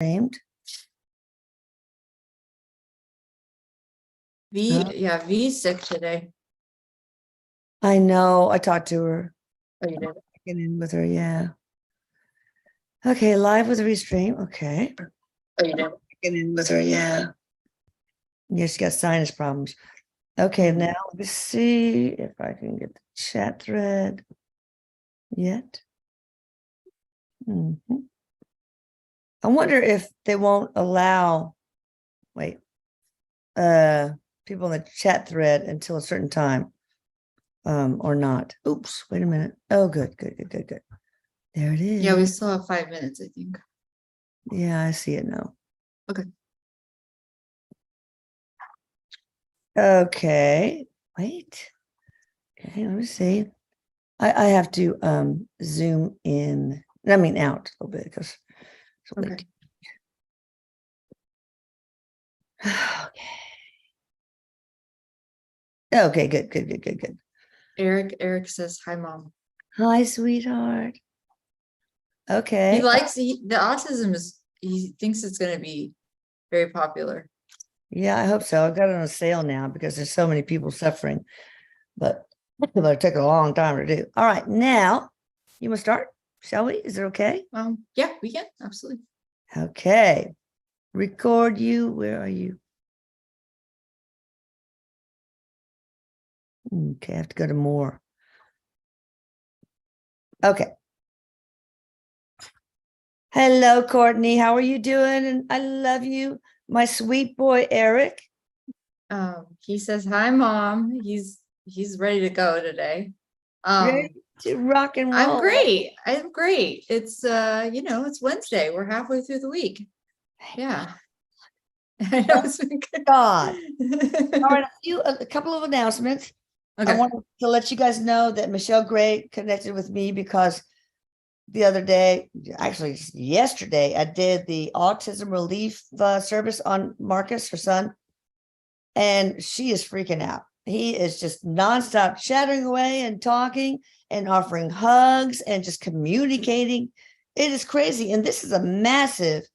Named. V's sick today. I know. I talked to her. Oh, you did? Get in with her, yeah. Okay, live with Restream. Okay. Oh, you did? Get in with her, yeah. Yeah, she got sinus problems. Okay, now let's see if I can get the chat thread yet. I wonder if they won't allow, people in the chat thread until a certain time, or not. Oops, wait a minute. Oh, good. There it is. Yeah, we still have 5 minutes, I think. Yeah, I see it now. Okay. Okay, wait. Okay, let me see. I have to zoom in. I mean out a little bit because it's late. Okay, good. Erik says hi, Mom. Hi, sweetheart. Okay. He likes the autism he thinks it's gonna be very popular. Yeah, I hope so. I've got it on sale now because there's so many people suffering, but it took a long time to do. All right, now you must start, shall we? Is it okay? Yeah, we can, absolutely. Okay. Record you. Where are you? Okay, I have to go to more. Okay. Hello, Courtney. How are you doing? And I love you, my sweet boy, Erik. He says hi, Mom. He's ready to go today. Ready to rock and roll. I'm great. It's it's Wednesday. We're halfway through the week. Yeah. I know it's been good. God. All right, a couple of announcements. Okay. I wanted to let you guys know that Michelle Gray connected with me because the other day, actually yesterday, I did the autism relief service on Marcus, her son, and she is freaking out. He is just nonstop chattering away and talking and offering hugs and just communicating. It is crazy. And this is a massive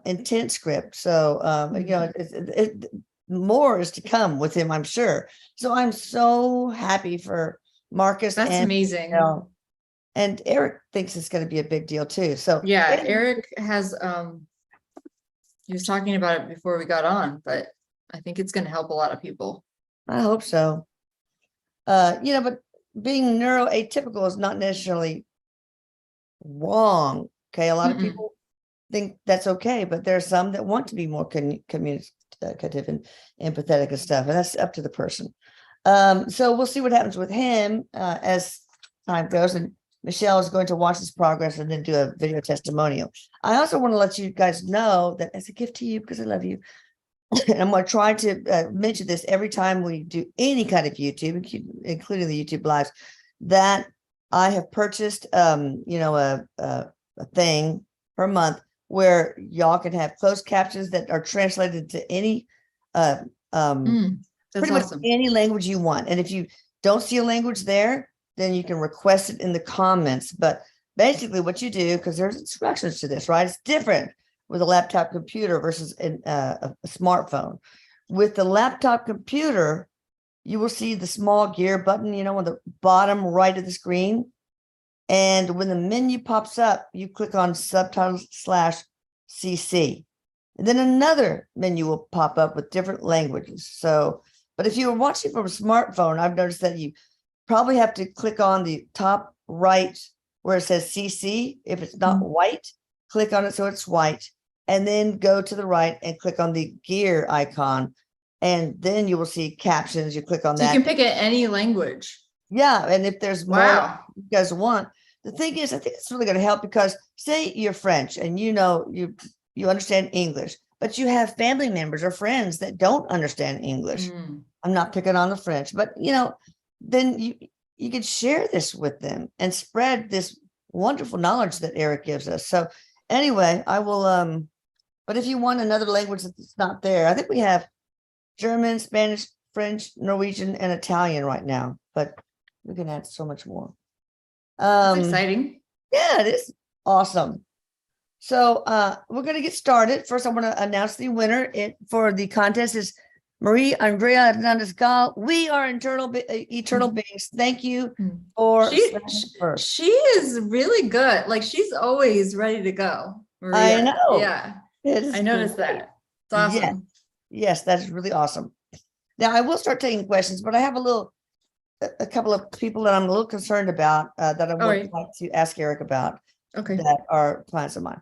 intent script. So, more is to come with him, I'm sure. So I'm so happy for Marcus. That's amazing. And Erik thinks it's going to be a big deal too. So yeah, Erik has, he was talking about it before we got on, but I think it's going to help a lot of people. I hope so. But being neuroatypical is not necessarily wrong. Okay. A lot of people think that's okay, but there are some that want to be more communicative and empathetic and stuff. And that's up to the person. So we'll see what happens with him as time goes. And Michelle is going to watch this progress and then do a video testimonial. I also want to let you guys know that as a gift to you, because I love you, and I'm going to try to mention this every time we do any kind of YouTube, including the YouTube lives, that I have purchased, a thing per month where y'all can have closed captions that are translated to any, pretty much any language you want. And if you don't see a language there, then you can request it in the comments. But basically what you do, because there's instructions to this, right? It's different with a laptop computer versus a smartphone. With the laptop computer, you will see the small gear button, on the bottom right of the screen. And when the menu pops up, you click on subtitles /CC. And then another menu will pop up with different languages. So, but if you were watching from a smartphone, I've noticed that you probably have to click on the top right where it says CC. If it's not white, click on it so it's white, and then go to the right and click on the gear icon. And then you will see captions. You click on that. You can pick any language. Yeah. And if there's more you guys want, the thing is, I think it's really going to help because say you're French and you understand English, but you have family members or friends that don't understand English. I'm not picking on the French, but then you could share this with them and spread this wonderful knowledge that Erik gives us. So anyway, I will, but if you want another language that's not there, I think we have German, Spanish, French, Norwegian, and Italian right now, but we can add so much more. That's exciting. Yeah, it is awesome. So we're going to get started. First, I want to announce the winner. It for the contest is Marie Andrea Hernandez Gal. We are eternal beings. Thank you for first. She is really good. Like she's always ready to go. Maria. I know. Yeah. I noticed great. that. It's awesome. Yes, that is really awesome. Now I will start taking questions, but I have a couple of people that I'm a little concerned about that I would like to ask Erik about. Okay. That are clients of mine.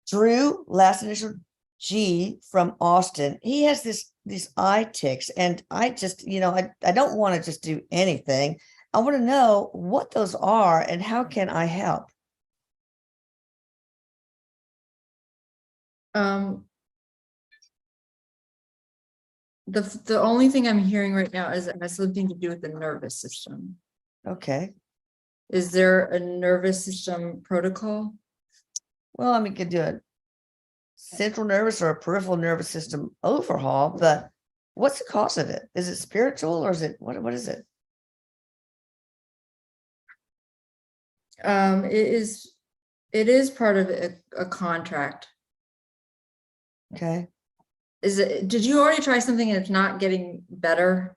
Drew, last initial G from Austin. He has these eye ticks, and I just, I don't want to just do anything. I want to know what those are and how can I help? The only thing I'm hearing right now is it has something to do with the nervous system. Okay. Is there a nervous system protocol? Well, I mean, you could do a central nervous or a peripheral nervous system overhaul, but what's the cause of it? Is it spiritual or is it what is it? It is part of a contract. Okay. Did you already try something and it's not getting better?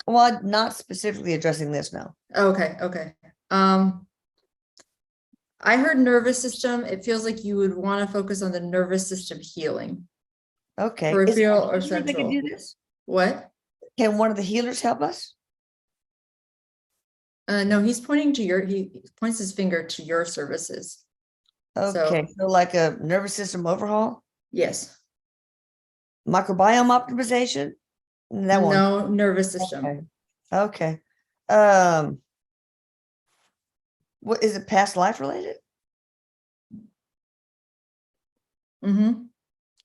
Well, not specifically addressing this now. Okay. I heard nervous system. It feels like you would want to focus on the nervous system healing. Okay. Peripheral or central? Can do this? What? Can one of the healers help us? No, he's pointing to he points his finger to your services. Okay. So like a nervous system overhaul? Yes. Microbiome optimization? That one. No, nervous system. Okay. What is it, past life related?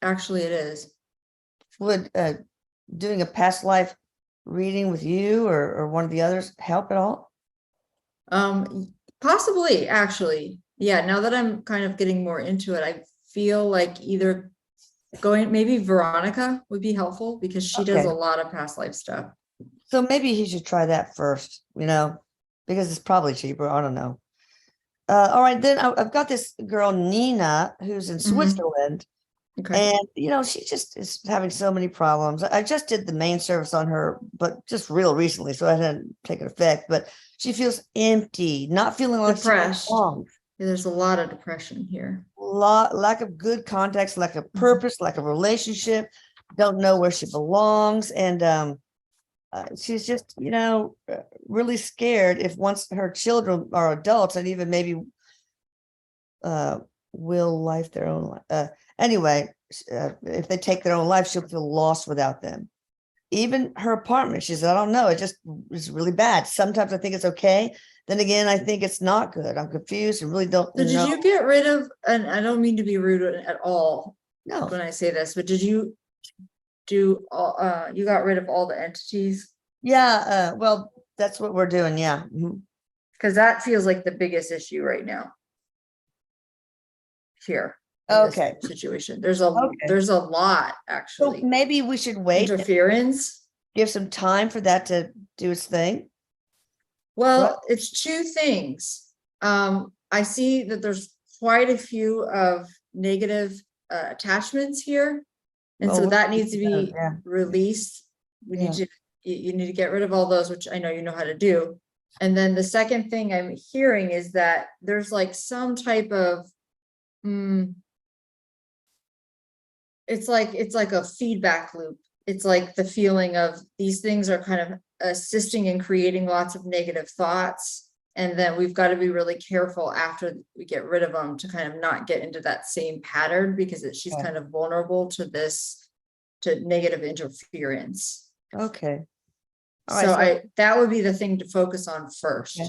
Actually, it is. Would doing a past life reading with you or one of the others help at all? Possibly, actually. Yeah, now that I'm kind of getting more into it, I feel like either maybe Veronica would be helpful because she does a lot of past life stuff. So maybe he should try that first, because it's probably cheaper. I don't know. All right, then I've got this girl, Nina, who's in Switzerland. Okay. And, she just is having so many problems. I just did the main service on her, but just real recently, so I hadn't taken effect. But she feels empty, not feeling like depressed. Yeah, there's a lot of depression here. Lack of good context, lack of purpose, lack of relationship, don't know where she belongs. And she's just, really scared if once her children are adults and even maybe will life their own life. Anyway, if they take their own life, she'll feel lost without them. Even her apartment, she said, I don't know, it just is really bad. Sometimes I think it's okay. Then again, I think it's not good. I'm confused and really don't know. Did you get rid of, and I don't mean to be rude at all when I say this, but did you do, you got rid of all the entities? Yeah, well, that's what we're doing, yeah. Because that feels like the biggest issue right now. Here. Okay. Situation. There's a lot actually. So maybe we should wait. Interference. Give some time for that to do its thing. Well, it's two things. I see that there's quite a few of negative attachments here. And so that needs to be released. You need to get rid of all those, which I know you know how to do. And then the second thing I'm hearing is that there's like some type of it's like a feedback loop. It's like the feeling of these things are kind of assisting in creating lots of negative thoughts. And then we've got to be really careful after we get rid of them to kind of not get into that same pattern because she's kind of vulnerable to negative interference. Okay. So that would be the thing to focus on first.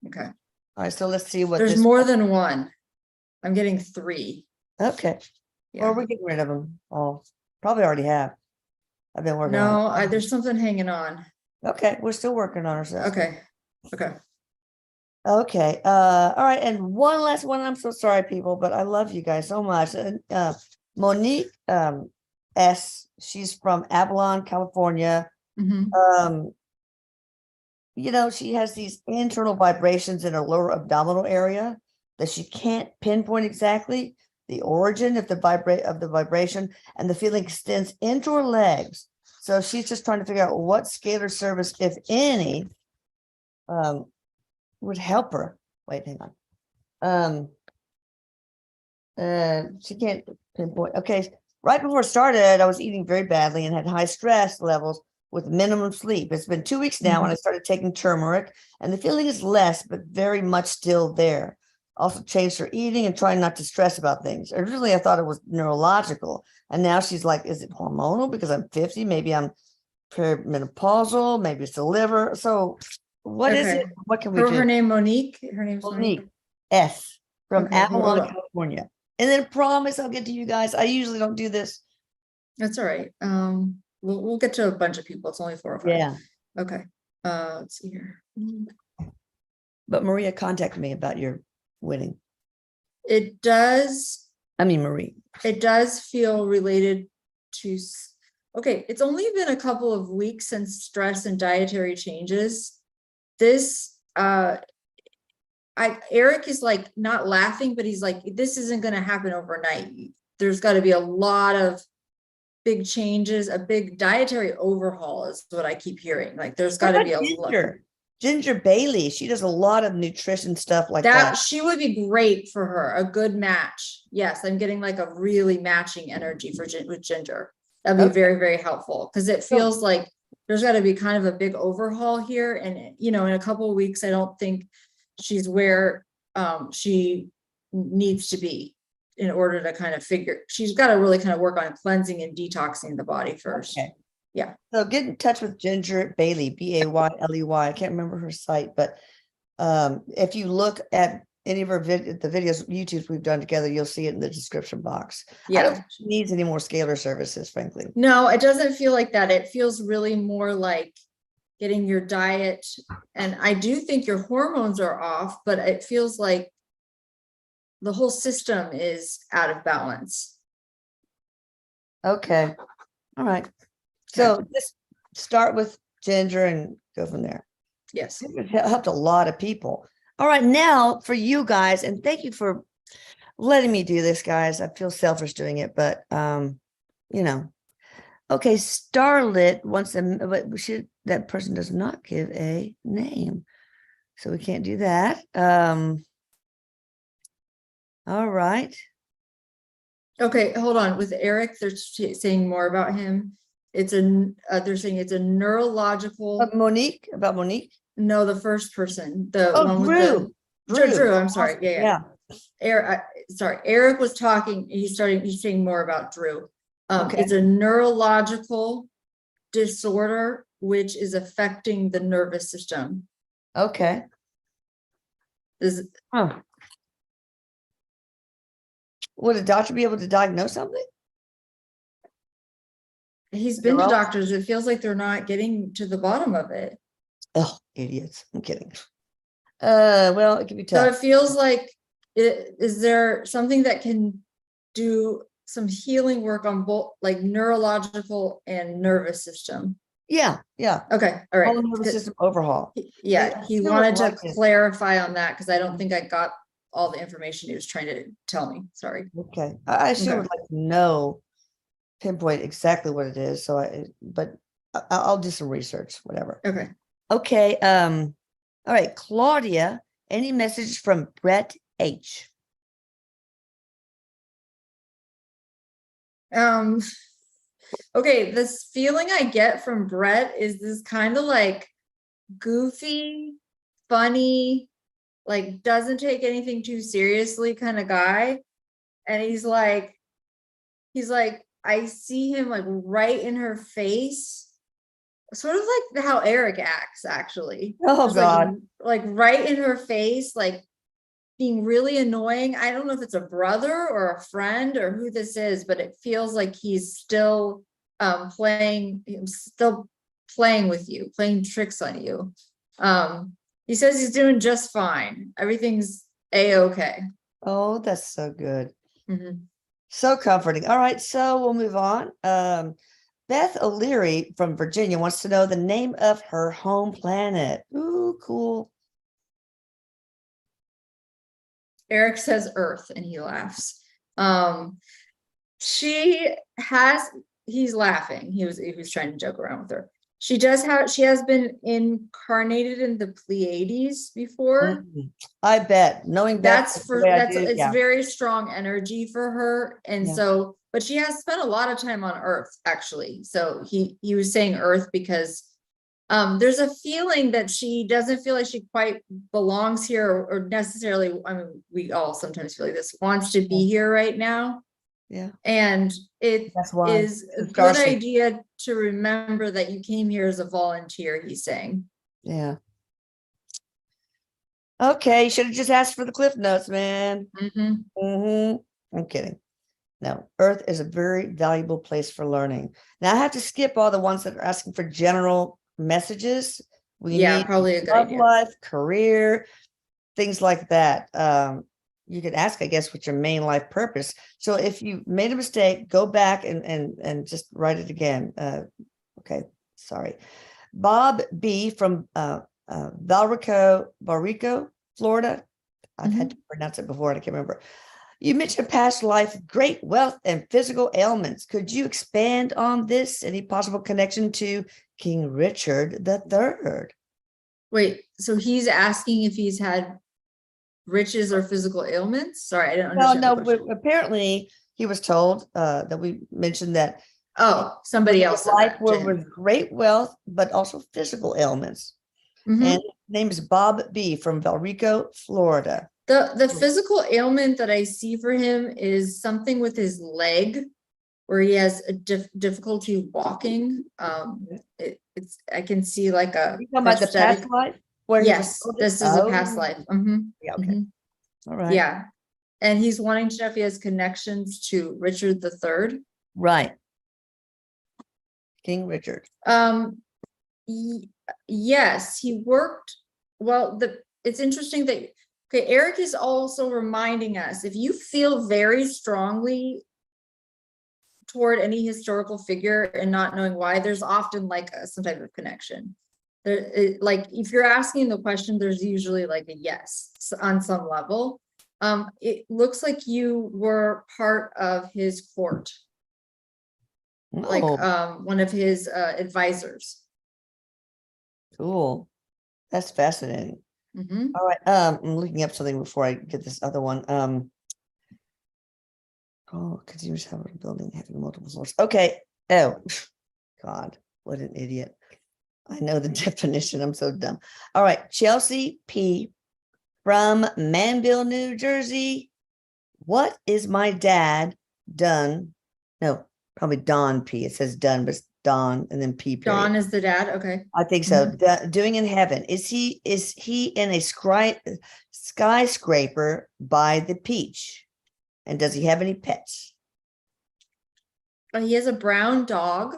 Okay. All right. So let's see what there's more than one. I'm getting 3. Okay. Yeah. Well, we're getting rid of them all. Probably already have. I've been working on it. There's something hanging on. Okay. We're still working on ourselves. Okay. All right. And one last one. I'm so sorry, people, but I love you guys so much. And Monique S. She's from Avalon, California. She has these internal vibrations in her lower abdominal area that she can't pinpoint exactly, the origin of the vibration, and the feeling extends into her legs. So she's just trying to figure out what scalar service, if any, would help her. Wait, hang on. She can't pinpoint. Okay, right before it started, I was eating very badly and had high stress levels with minimum sleep. It's been 2 weeks now, and I started taking turmeric, and the feeling is less, but very much still there. Also changed her eating and trying not to stress about things. Originally, I thought it was neurological, and now she's like, is it hormonal because I'm 50? Maybe I'm perimenopausal. Maybe it's the liver. So what is it? What can we do? Her name Monique. Her name's Monique S. from Okay, hold Avalon, on. California. And then promise I'll get to you guys. I usually don't do this. That's all right. We'll get to a bunch of people. It's only 4 or 5. Yeah. Okay. Let's see here. But Maria contacted me about your wedding. It does. I mean, Marie. It does feel related to. Okay, it's only been a couple of weeks since stress and dietary changes. This Erik is like not laughing, but he's like, this isn't going to happen overnight. There's got to be a lot of big changes, a big dietary overhaul is what I keep hearing. Like there's got to be a lot. Ginger Bailey, she does a lot of nutrition stuff like that. She would be great for her, a good match. Yes, I'm getting like a really matching energy with Ginger. That'd be very, very helpful because it feels like there's got to be kind of a big overhaul here. And, in a couple of weeks, I don't think she's where she needs to be in order to kind of she's got to really kind of work on cleansing and detoxing the body first. Okay. Yeah. So get in touch with Ginger Bailey, Bayley. I can't remember her site, but if you look at any of the videos, YouTubes we've done together, you'll see it in the description box. Yeah. I don't think she needs any more scalar services, frankly. No, it doesn't feel like that. It feels really more like getting your diet. And I do think your hormones are off, but it feels like the whole system is out of balance. Okay. All right. So just start with Ginger and go from there. Yes. It helped a lot of people. All right. Now for you guys, and thank you for letting me do this, guys. I feel selfish doing it, but okay. Starlit wants them, but that person does not give a name. So we can't do that. All right. Okay, hold on. With Erik, they're saying more about him. They're saying it's a neurological. About Monique? No, the first person, the one with Drew. I'm sorry. Yeah. Erik was talking. He's saying more about Drew. Okay. It's a neurological disorder which is affecting the nervous system. Okay. Would a doctor be able to diagnose something? He's been to doctors. It feels like they're not getting to the bottom of it. Oh, idiots. I'm kidding. Well, it can be tough. So it feels like, is there something that can do some healing work on both like neurological and nervous system? Yeah. Okay. All right. Whole nervous system overhaul. Yeah. He wanted to clarify on that because I don't think I got all the information he was trying to tell me. Sorry. Okay. I sure would like to know, pinpoint exactly what it is. But I'll do some research, whatever. Okay. All right. Claudia, any message from Brett H? Okay. This feeling I get from Brett is this kind of like goofy, funny, like doesn't take anything too seriously kind of guy. And he's like, I see him like right in her face, sort of like how Erik acts actually. Oh God. Like right in her face, like being really annoying. I don't know if it's a brother or a friend or who this is, but it feels like he's still playing with you, playing tricks on you. He says he's doing just fine. Everything's a-okay. Oh, that's so good. So comforting. All right, so we'll move on. Beth O'Leary from Virginia wants to know the name of her home planet. Ooh, cool. Erik says Earth, and he laughs. She has, he's laughing. He was trying to joke around with her. She has been incarnated in the Pleiades before. I bet, knowing that the way I do, It's yeah. very strong energy for her. And Yeah. so, but she has spent a lot of time on Earth, actually. So he was saying Earth because there's a feeling that she doesn't feel like she quite belongs here or necessarily, I mean, we all sometimes feel like this, wants to be here right now. Yeah. And it That's why is a good idea to remember that you came here as a volunteer, he's saying. Yeah. Okay, you should have just asked for the cliff notes, man. I'm kidding. No, Earth is a very valuable place for learning. Now I have to skip all the ones that are asking for general messages. We need probably a good love idea. life, career, things like that. You could ask, I guess, what's your main life purpose. So if you made a mistake, go back and just write it again. Okay, sorry. Bob B from Valrico, Florida. I've had to pronounce it before and I can't remember. You mentioned past life, great wealth and physical ailments. Could you expand on this? Any possible connection to King Richard III? Wait, so he's asking if he's had riches or physical ailments? Sorry, I didn't understand the question. Apparently he was told that we mentioned that somebody else said life that with great wealth, but also physical ailments. And his name is Bob B from Valrico, Florida. The physical ailment that I see for him is something with his leg, where he has a difficulty walking. It's I can see like a You talking about the past life? Yes, this is a past life. Yeah, okay. All right. Yeah. And he's wanting to know if he has connections to Richard III. Right. King Richard. Yes, he worked. Well, it's interesting that Erik is also reminding us, if you feel very strongly toward any historical figure and not knowing why, there's often like some type of connection. Like if you're asking the question, there's usually like a yes on some level. It looks like you were part of his court, like one of his advisors. Cool. That's fascinating. All right. I'm looking up something before I get this other one. Continuous habitable building having multiple floors. Okay. Oh, God, what an idiot. I know the definition. I'm so dumb. All right. Chelsea P from Manville, New Jersey. What is my dad done? No, probably Don P. It says done, but it's Don and then P. Period. Don is the dad. Okay. I think so. Doing in heaven. Is he in a skyscraper by the beach? And does he have any pets? He has a brown dog.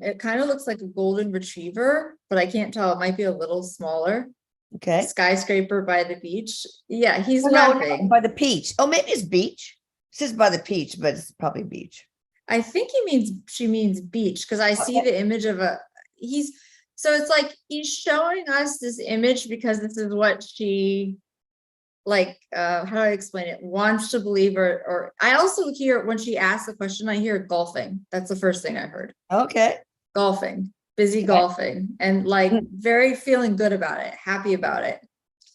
It kind of looks like a golden retriever, but I can't tell. It might be a little smaller. Okay. Skyscraper by the beach. Yeah, he's laughing. No, by the beach. Oh, maybe it's beach. It says by the beach, but it's probably beach. I think she means beach, because I see the image of so it's like he's showing us this image because this is what she, like, how do I explain it? Wants to believe, or I also hear when she asks the question, I hear golfing. That's the first thing I heard. Okay. Golfing, busy golfing, and like very feeling good about it, happy about it.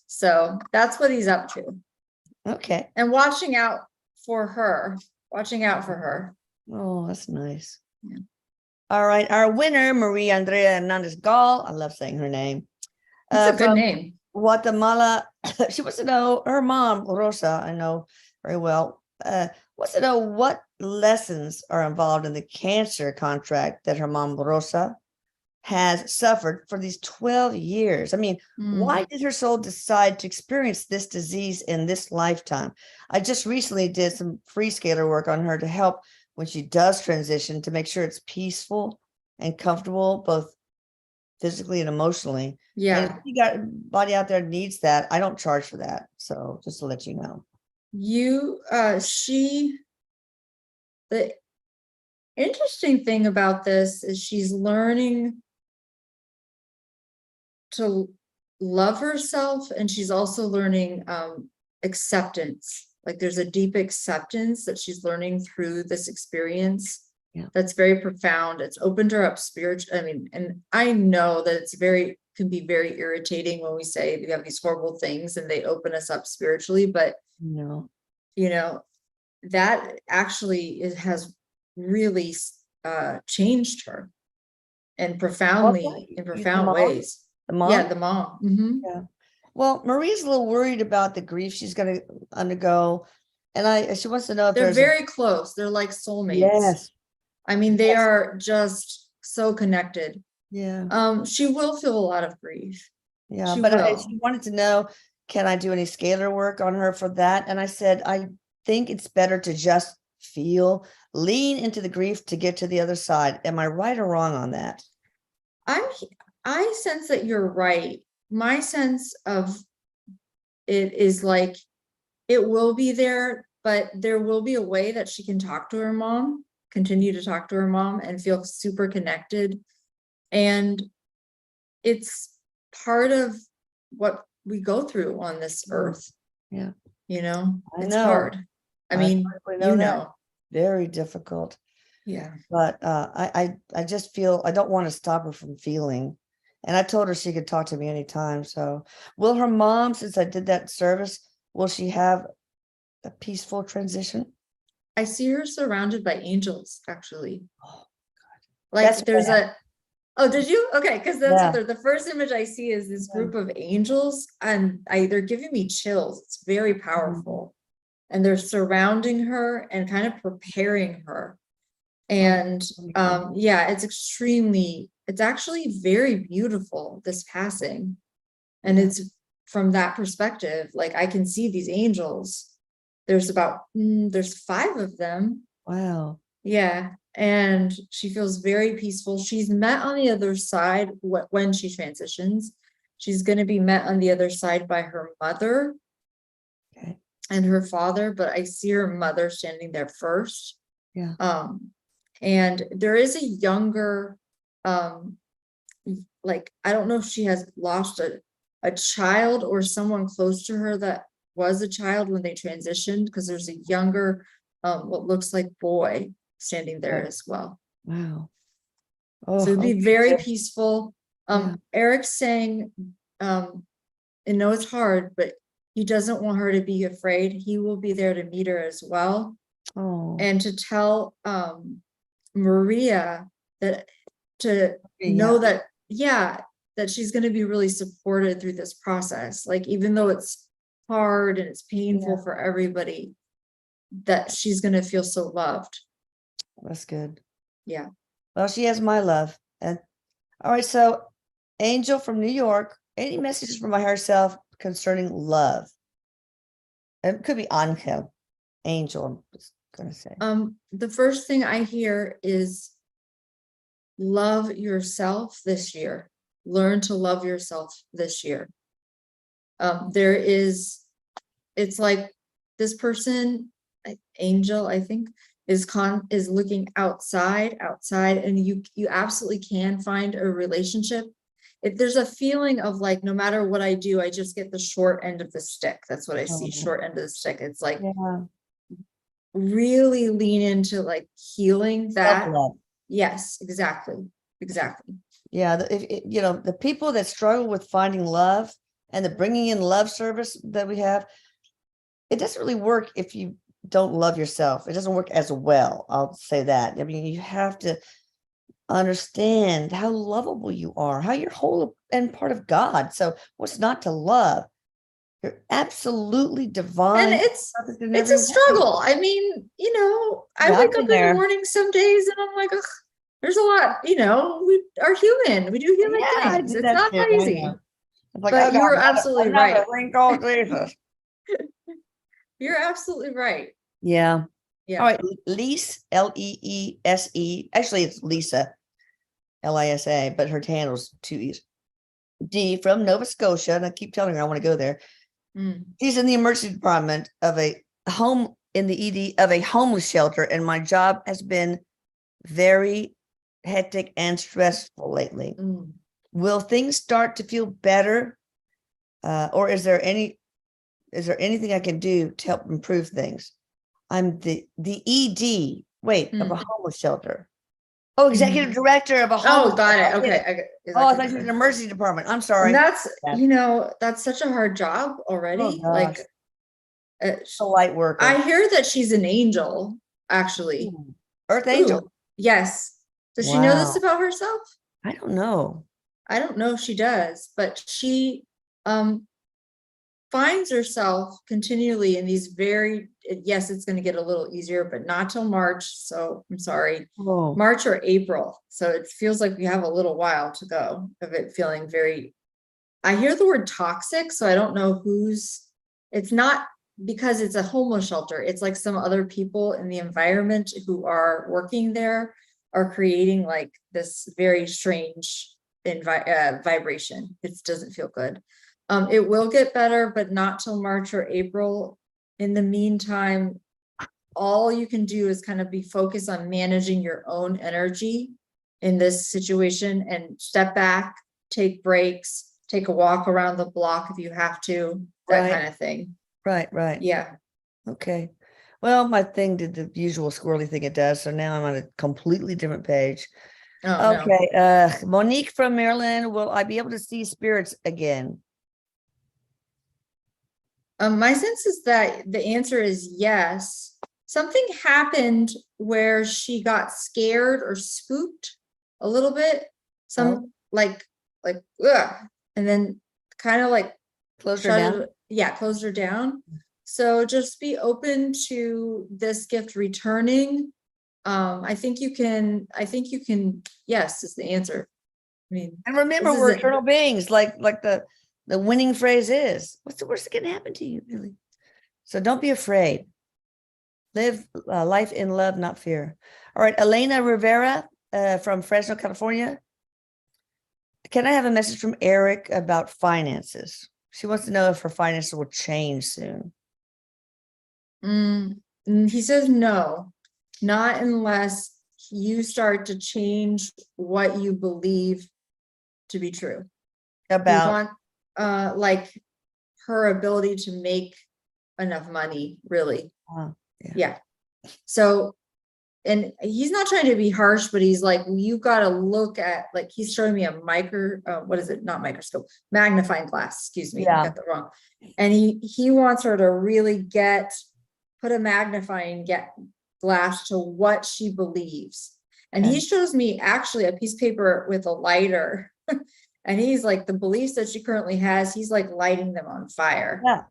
So that's what he's up to. Okay. And watching out for her. Oh, that's nice. Yeah. All right. Our winner, Maria Andrea Hernandez Gall. I love saying her name. It's a good name. Guatemala. She wants to know her mom, Rosa. I know very well. Wants to know what lessons are involved in the cancer contract that her mom, Rosa, has suffered for these 12 years. I mean, why did her soul decide to experience this disease in this lifetime? I just recently did some free scalar work on her to help when she does transition, to make sure it's peaceful and comfortable, both physically and emotionally. Yeah. And if you got anybody out there needs that, I don't charge for that. So just to let you know. The interesting thing about this is she's learning to love herself, and she's also learning acceptance Like there's a deep acceptance that she's learning through this experience. Yeah. That's very profound. It's opened her up spiritually. I mean, and I know that can be very irritating when we say we have these horrible things and they open us up spiritually, but No. That actually has really changed her and profoundly in profound ways. The mom? Yeah, the mom. Yeah. Well, Marie's a little worried about the grief she's going to undergo. And she wants to know if they're there's very close. They're like soulmates. Yes. I mean, they are just so connected. Yeah. She will feel a lot of grief. Yeah. She But will. she wanted to know, can I do any scalar work on her for that? And I said, I think it's better to just lean into the grief to get to the other side. Am I right or wrong on that? I sense that you're right. My sense of it is like, it will be there, but there will be a way that she can talk to her mom, continue to talk to her mom and feel super connected. And it's part of what we go through on this earth. Yeah. It's hard. I mean, very difficult. Yeah. But I just feel I don't want to stop her from feeling. And I told her she could talk to me anytime. So will her mom, since I did that service, will she have a peaceful transition? I see her surrounded by angels, actually. Oh, God. Like oh, did you? Okay, because that's what the first image I see is this group of angels, and they're giving me chills. It's very powerful. And they're surrounding her and kind of preparing her. And it's actually very beautiful, this passing. And it's from that perspective, like I can see these angels. There's 5 of them. Wow. Yeah. And she feels very peaceful. She's met on the other side when she transitions. She's going to be met on the other side by her mother and her father, but I see her mother standing there first. Yeah. And there is a younger, like, I don't know if she has lost a child or someone close to her that was a child when they transitioned, because there's a younger, what looks like boy standing there as well. Wow. So it'd be very peaceful. Erik's saying, I know it's hard, but he doesn't want her to be afraid. He will be there to meet her as well. And to tell Maria that know that she's going to be really supported through this process. Like, even though it's hard and it's painful for everybody, that she's going to feel so loved. That's good. Yeah. Well, she has my love. And all right, so Angel from New York, any messages from my higher self concerning love? It could be Angel, I'm just gonna say. The first thing I hear is love yourself this year. Learn to love yourself this year. It's like this person, Angel, I think, is looking outside, and you absolutely can find a relationship. If there's a feeling of like, no matter what I do, I just get the short end of the stick. That's what I see, short end of the stick. It's like, really lean into like healing that. Self-love. Yes, exactly. Yeah, the people that struggle with finding love and the bringing in love service that we have, it doesn't really work if you don't love yourself. It doesn't work as well. I'll say that. I mean, you have to understand how lovable you are, how you're whole and part of God. So what's not to love? You're absolutely divine. And it's a struggle. I mean, I wake up in the morning some days and I'm like, ugh, there's a lot, we are human. We do human things. It's not easy. Like, but you're absolutely right. Jesus. You're absolutely right. Yeah. All right. Lise, Leese. Actually, it's Lisa, Lisa, but her handle's 2 E's. D from Nova Scotia. And I keep telling her I want to go there. She's in the emergency department of a home in the ED of a homeless shelter. And my job has been very hectic and stressful lately. Will things start to feel better? Or is there any is there anything I can do to help improve things? I'm the ED, of a homeless shelter. Oh, executive director of a homeless. Oh, got it. I get Okay. Oh, I thought you were in the emergency department. I'm sorry. And that's, Yeah. that's such a hard job Oh, already. gosh. Like, A light worker. I hear that she's an angel, actually. Ooh. Earth angel. Ooh, yes. Does she know this Wow. about herself? I don't know. I don't know if she does, but she finds herself continually in these yes, it's going to get a little easier, but not till March. So I'm sorry, Oh, March or April. So it feels like we have a little while to go of it feeling very, I hear the word toxic. So I don't know it's not because it's a homeless shelter. It's like some other people in the environment who are working there are creating like this very strange vibration. It doesn't feel good. It will get better, but not till March or April. In the meantime, all you can do is kind of be focused on managing your own energy in this situation and step back, take breaks, take a walk around the block if you have to, that kind of thing. Right. Yeah. Okay. Well, my thing did the usual squirrely thing it does. So now I'm on a completely different page. Oh, okay. Monique from Maryland, will I be able to see spirits again? My sense is that the answer is yes. Something happened where she got scared or spooked a little bit. Like, ugh, and then kind of like closed her down. Closed her down. So just be open to this gift returning. I think you can, yes, is the answer. I mean, and remember, we're eternal beings, like the winning phrase is, what's the worst that can happen to you, really? So don't be afraid. Live life in love, not fear. All right, Elena Rivera from Fresno, California. Can I have a message from Erik about finances? She wants to know if her finances will change soon. He says no, not unless you start to change what you believe to be true. About like her ability to make enough money, really. Yeah. So, and he's not trying to be harsh, but he's like, you've got to look at, like, he's showing me a not microscope, magnifying glass, excuse me, I got that wrong. And he wants her to really put a magnifying glass to what she believes. And he shows me actually a piece of paper with a lighter. And he's like, the beliefs that she currently has, he's like lighting them on fire. Yeah.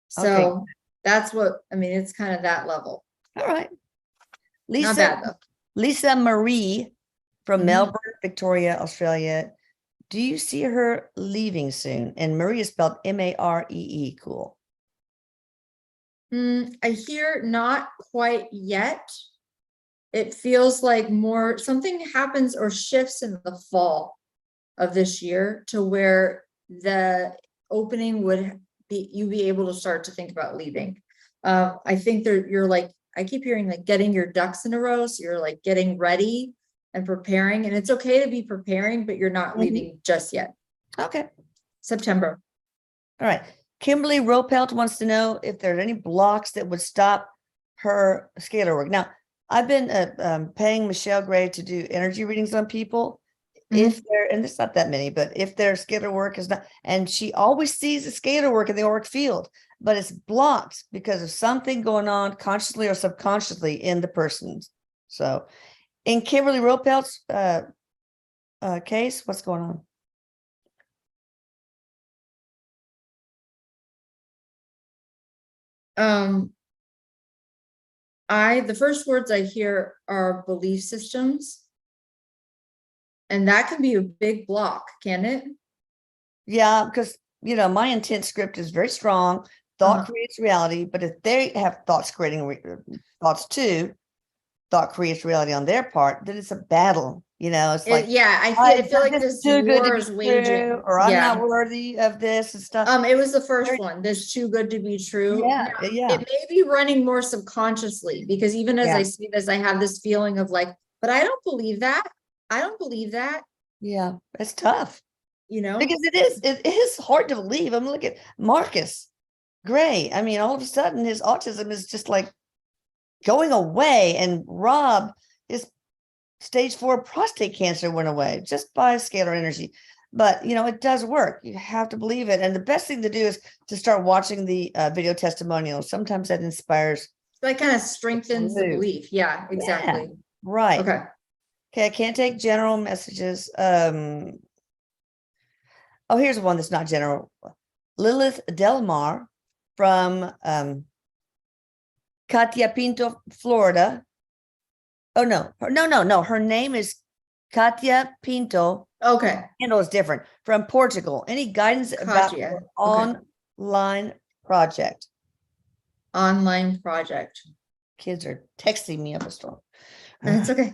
So that's what, I mean, it's kind of that level. All right. Not bad though. Lisa Marie from Melbourne, Victoria, Australia. Do you see her leaving soon? And Marie is spelled M-A-R-E-E. Cool. I hear not quite yet. It feels like something happens or shifts in the fall of this year to where the opening would be, you'd be able to start to think about leaving. I think you're like, I keep hearing like getting your ducks in a row. So you're like getting ready and preparing, and it's okay to be preparing, but you're not leaving just yet. Okay. September. All right. Kimberly Ropelt wants to know if there's any blocks that would stop her scalar work. Now, I've been paying Michelle Gray to do energy readings on people. If they're, and it's not that many, but if their scalar work is not, and she always sees the scalar work in the auric field, but it's blocked because of something going on consciously or subconsciously in the person. So in Kimberly Ropelt's case, what's going on? The first words I hear are belief systems. And that can be a big block, can it? Yeah, because, my intent script is very strong. Thought creates reality. But if they have thoughts creating thoughts too, thought creates reality on their part, then it's a battle. It's like, I feel like this war is waging, or I'm not worthy of this and stuff. It was the first one. This too good to be true. Yeah. It may be running more subconsciously, because even as I see this, I have this feeling of like, but I don't believe that. I don't believe that. Yeah, it's tough. Because it is hard to believe. I'm looking at Marcus. great. I mean, all of a sudden his autism is just like going away, and Rob, his stage 4 prostate cancer went away just by scalar energy. But it does work. You have to believe it. And the best thing to do is to start watching the video testimonials. Sometimes that inspires. That kind of strengthens the belief. Yeah, exactly. Yeah, right. Okay. Okay, I can't take general messages. Oh, here's one that's not general. Lilith Delmar from Katia Pinto, Florida. Oh, no. Her name is Katia Pinto. Okay. Handle is different. From Portugal. Any guidance about Katia. your online project? Online project. Kids are texting me up a storm. It's okay.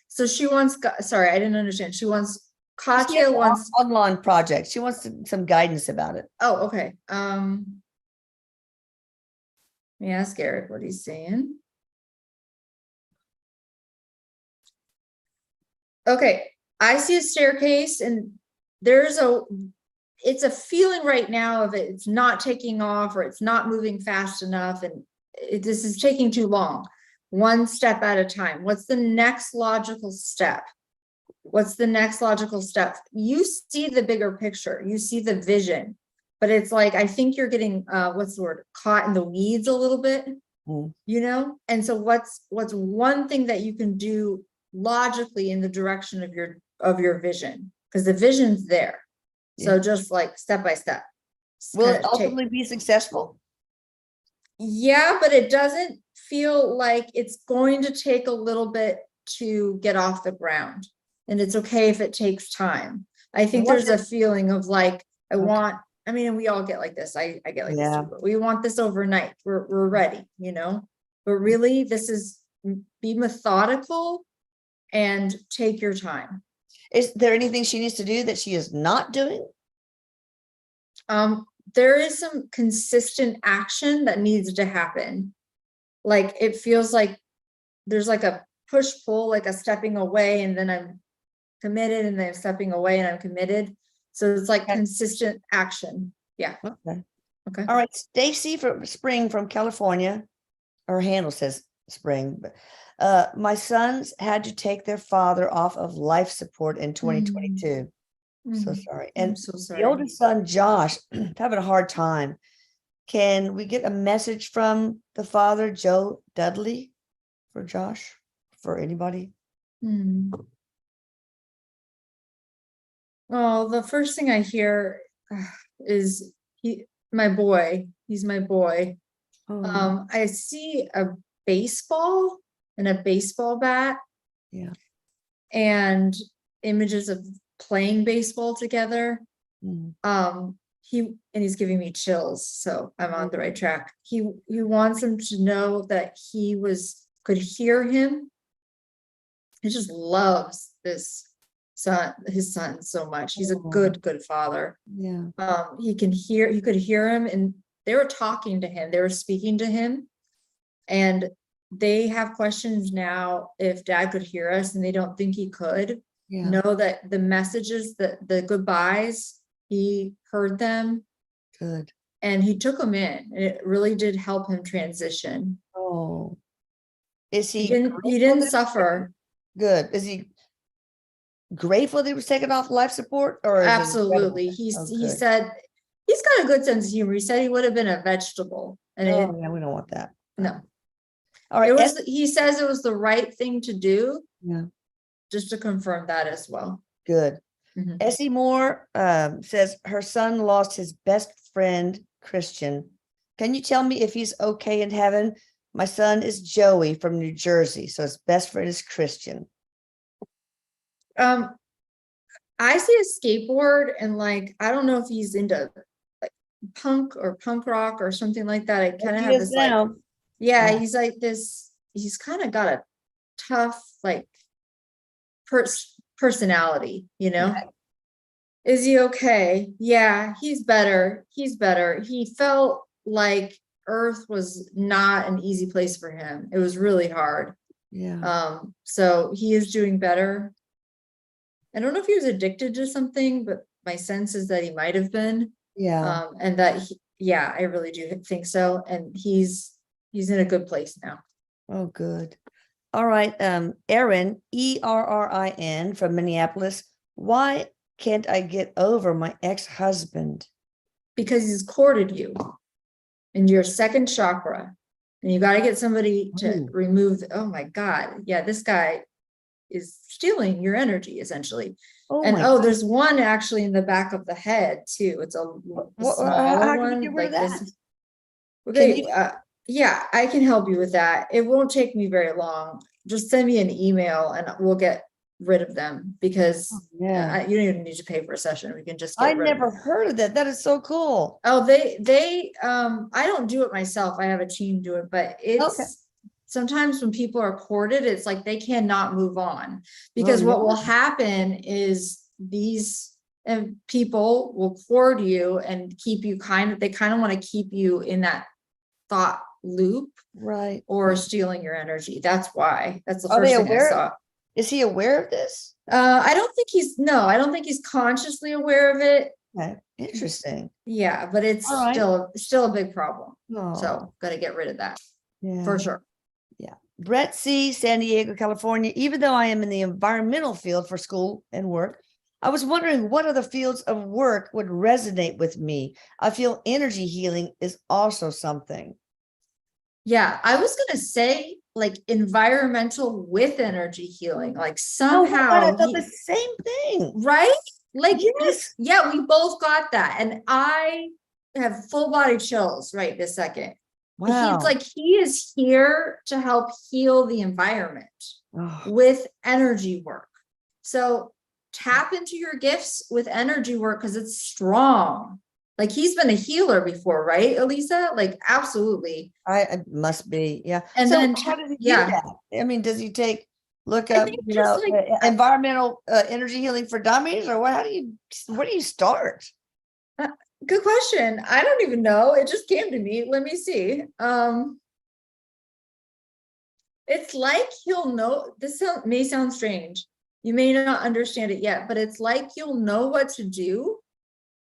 So she wants, sorry, I didn't understand. She wants, Katia wants online project. She wants some guidance about it. Oh, okay. Let me ask Erik what he's saying. Okay, I see a staircase, and it's a feeling right now of it's not taking off, or it's not moving fast enough, and this is taking too long. One step at a time. What's the next logical step? What's the next logical step? You see the bigger picture, you see the vision, but it's like, I think you're getting, what's the word? Caught in the weeds a little bit, And so what's one thing that you can do logically in the direction of your vision? Because the vision's there. So just like step by step. Will it ultimately be successful? Yeah, but it doesn't feel like it's going to take a little bit to get off the ground. And it's okay if it takes time. I think there's a feeling of like, I mean, we all get like this. I get like this too, but we want this overnight. We're ready, but really this is, be methodical and take your time. Is there anything she needs to do that she is not doing? There is some consistent action that needs to happen. Like, it feels like there's like a push-pull, like a stepping away, and then I'm committed, and then I'm stepping away and I'm committed. So it's like consistent action. Yeah. Okay. All right. Stacy from Spring from California. Her handle says Spring. But my sons had to take their father off of life support in 2022. So sorry. And so sorry. The oldest son, Josh, having a hard time. Can we get a message from the father, Joe Dudley, for Josh, for anybody? Well, the first thing I hear is he's my boy. I see a baseball and a baseball bat. Yeah. And images of playing baseball together. He's giving me chills, so I'm on the right track. He wants him to know that could hear him. He just loves his son so much. He's a good father. Yeah. He could hear him, and they were talking to him, they were speaking to him, and they have questions now if dad could hear us, and they don't think he could. Know that the messages, the goodbyes, he heard them. Good. And he took them in, and it really did help him transition. Oh, is he didn't suffer. Good. Is he grateful that he was taken off life support? Or absolutely. He said he's got a good sense of humor. He said he would have been a vegetable. And we don't want that. No. All right. He says it was the right thing to do. Yeah. Just to confirm that as well. Good. Essie Moore says her son lost his best friend, Christian. Can you tell me if he's okay in heaven? My son is Joey from New Jersey, so his best friend is Christian. I see a skateboard, and like, I don't know if he's into like punk rock or something like that. I kind of have this like, he's like this, he's kind of got a tough like personality, Is he okay? Yeah, he's better. He felt like Earth was not an easy place for him. It was really hard. So he is doing better. I don't know if he was addicted to something, but my sense is that he might have been. And that yeah, I really do think so. And he's in a good place now. Oh, good. All right. Erin, Errin from Minneapolis. Why can't I get over my ex-husband? Because he's courted you in your second chakra. And you got to get somebody to Ooh. remove, oh my God. Yeah, this guy is stealing your energy essentially. Oh And my oh, God. there's one actually in the back of the head too. It's a smaller How can you one get rid of like that? this. Can Okay, you? yeah, I can help you with that. It won't take me very long. Just send me an email and we'll get rid of them because Yeah. you don't even need to pay for a session. We can just I get rid of never them. heard of that. That is so cool. Oh, I don't do it myself. I have a team do it, but Okay. it's sometimes when people are courted, it's like they cannot move on Oh, because what will happen is these people will court you and keep you they kind of want to keep you in that thought loop right. or stealing your energy. That's why. That's the Are they first thing I aware? saw. Is he aware of this? I don't think I don't think he's consciously aware of it. Okay. Interesting. Yeah, but it's All right. still a big problem. Oh, So got to get rid of that yeah. for sure. Yeah. Brett C., San Diego, California. Even though I am in the environmental field for school and work, I was wondering what other fields of work would resonate with me. I feel energy healing is also something. Yeah, I was gonna say like environmental with energy healing, like Oh my God, I somehow thought the same thing. right? Like Yes. yeah, we both got that. And I have full body chills right this second. He's Wow. like, he is here to help heal the environment Oh, with energy work. So tap into your gifts with energy work because it's strong. Like he's been a healer before, right, Elisa? Like absolutely. I must be. Yeah. And So then, how does he do yeah, that? I mean, does he look I up, think just like, environmental energy healing for dummies, or what? Where do you start? good question. I don't even know. It just came to me. Let me see. It's like he'll know, may sound strange. You may not understand it yet, but it's like you'll know what to do.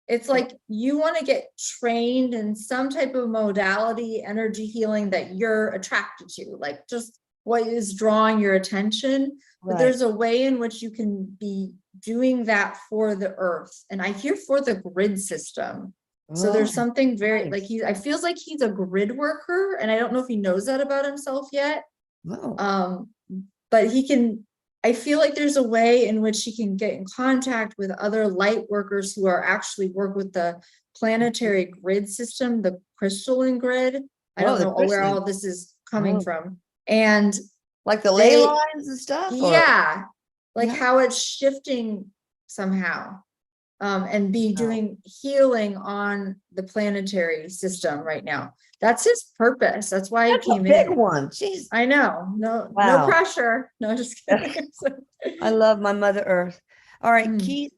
It's like you want to get trained in some type of modality, energy healing that you're attracted to, like just what is drawing your attention. But Right. there's a way in which you can be doing that for the earth. And I hear for the grid system. So there's Oh, something very nice. I feels like he's a grid worker, and I don't know if he knows that about himself yet. Oh. But I feel like there's a way in which he can get in contact with other light workers who are actually work with the planetary grid system, the crystalline grid. I Oh, don't the know where crystalline. all this is coming Oh. from. And Like the ley lines and stuff? yeah, like Yeah. how it's shifting somehow. And be doing healing on the planetary system right now. That's his purpose. That's why That's he a came big in. one. Jeez. I know. No Wow. pressure. No, just kidding. I love my Mother Earth. All right, Mm. Keith,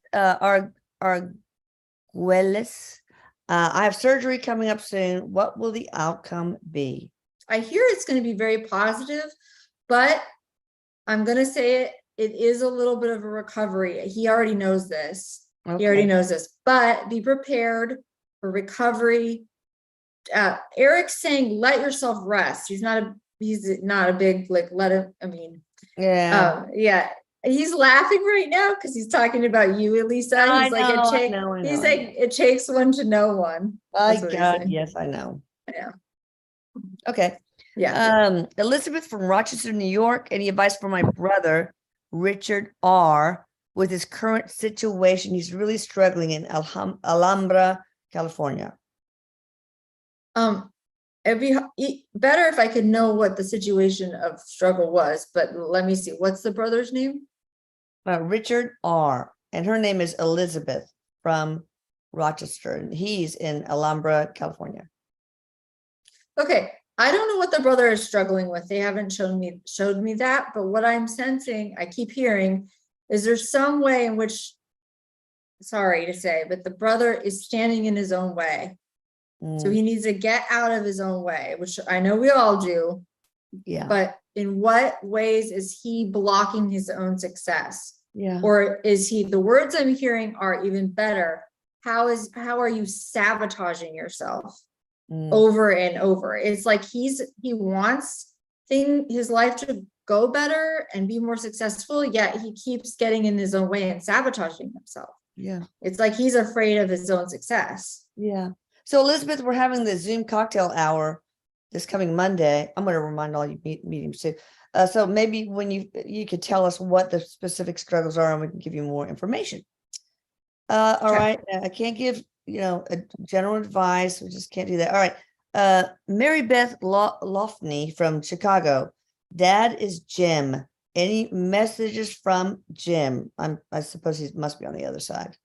Arguelles. I have surgery coming up soon. What will the outcome be? I hear it's going to be very positive, but I'm going to say it is a little bit of a recovery. He already knows this. He already knows this, but be prepared for recovery. Erik's saying, let yourself rest. He's not a big, like, let him, I mean, Yeah. yeah. He's laughing right now because he's talking about you, Elisa. He's like, I know. He's like, it takes one to know one. That's what he's saying. Yes, I know. Yeah. Okay. Yeah. Elizabeth from Rochester, New York. Any advice for my brother, Richard R., with his current situation? He's really struggling in Alhambra, California. It'd be better if I could know what the situation of struggle was, but let me see. What's the brother's name? Richard R., and her name is Elizabeth from Rochester, and he's in Alhambra, California. Okay, I don't know what the brother is struggling with. They haven't showed me that, but what I'm sensing, I keep hearing, is there's some way in which, sorry to say, but the brother is standing in his own way. So he needs to get out of his own way, which I know we all do. Yeah. But in what ways is he blocking his own success? Yeah. Or is the words I'm hearing are even better. How are you sabotaging yourself? over and over. It's like he wants his life to go better and be more successful, yet he keeps getting in his own way and sabotaging himself. Yeah. It's like he's afraid of his own success. Yeah. So Elizabeth, we're having the Zoom cocktail hour this coming Monday. I'm going to remind all you meetings too. So maybe when you could tell us what the specific struggles are, and we can give you more information. All right. I can't give, a general advice. We just can't do that. All right. Mary Beth Lofney from Chicago. Dad is Jim. Any messages from Jim? I suppose he must be on the other side.